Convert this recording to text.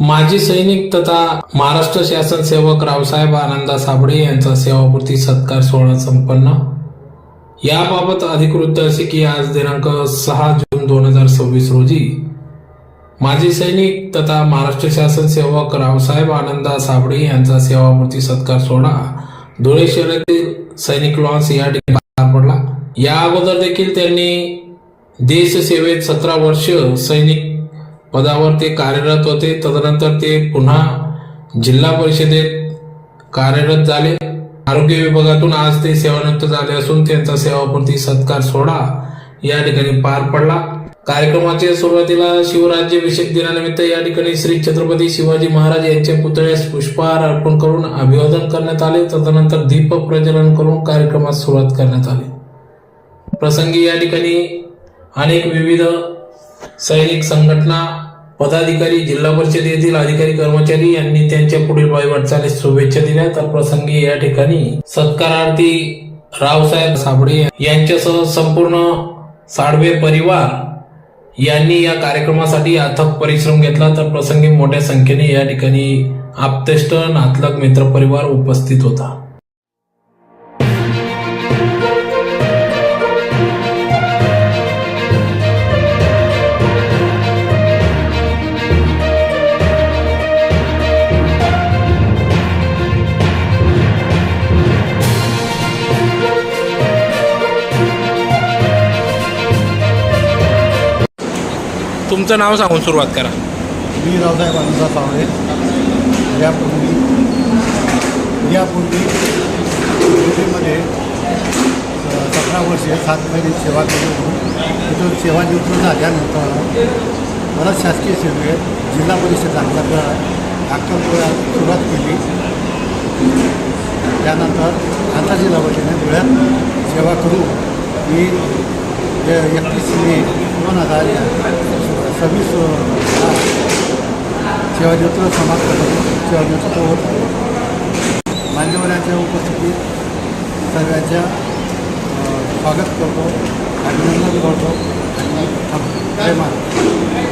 माजी सैनिक तथा महाराष्ट्र शासन सेवक रावसाहेब आनंदा साबळे यांचा सेवापूर्ती सत्कार सोहळा संपन्न। याबाबत अधिकृत असे की आज दिनांक 6 जून 2026 रोजी माजी सैनिक तथा महाराष्ट्र शासन सेवक रावसाहेब आनंदा साबळे यांचा सेवापूर्ती सत्कार सोहळा धुळे शहरातील सैनिक लॉन्स या ठिकाणी पार पडला। या अगोदर देखील त्यांनी देश सेवेत 17 वर्ष सैनिक पदावर ते कार्यरत होते। तदनंतर ते पुन्हा जिल्हा परिषदेत कार्यरत झाले। आरोग्य विभागातून आज ते सेवानिवृत्त झाले असून त्यांचा सेवापूर्ती सत्कार सोहळा या ठिकाणी पार पडला। कार्यक्रमाच्या सुरुवातीला शिवराज्याभिषेक दिनानिमित्त या ठिकाणी श्री छत्रपती शिवाजी महाराज यांच्या पुतळ्यास पुष्पहार अर्पण करून अभिवादन करण्यात आले। तदनंतर दीप प्रज्वलन करून कार्यक्रमास सुरुवात करण्यात आली। प्रसंगी या ठिकाणी अनेक विविध सैनिक संघटना पदाधिकारी, जिल्हा परिषद येथील अधिकारी कर्मचारी यांनी त्यांच्या पुढील वाटचालीस शुभेच्छा दिल्या। तर प्रसंगी या ठिकाणी सत्कारार्थी रावसाहेब साबळे यांच्यासह संपूर्ण साळवे परिवार यांनी या कार्यक्रमासाठी अथक परिश्रम घेतला। तर प्रसंगी मोठ्या संख्येने या ठिकाणी आप्तेष्ट, नातलग, मित्रपरिवार उपस्थित होता। तुमचं नाव सांगून सुरुवात करा। मी रावसाहेब आनंदा साबळे यापूर्वी दिल्लीमध्ये 17 वर्षे 7 महिने सेवा केली होती। तिथून सेवानिवृत्त झाल्यानंतर मला शासकीय सेवेत जिल्हा परिषद अक्कलकोल्यात सुरुवात केली। त्यानंतर आंतरजिल्हा परिषदेने धुळ्यात सेवा करून मी 31 मे 2026 सेवानिवृत्त समाप्त करून सेवानिवृत्त होत। मान्यवरांच्या उपस्थितीत सर्वांच्या स्वागत करतो, अभिनंदन करतो आणि जय महाराज।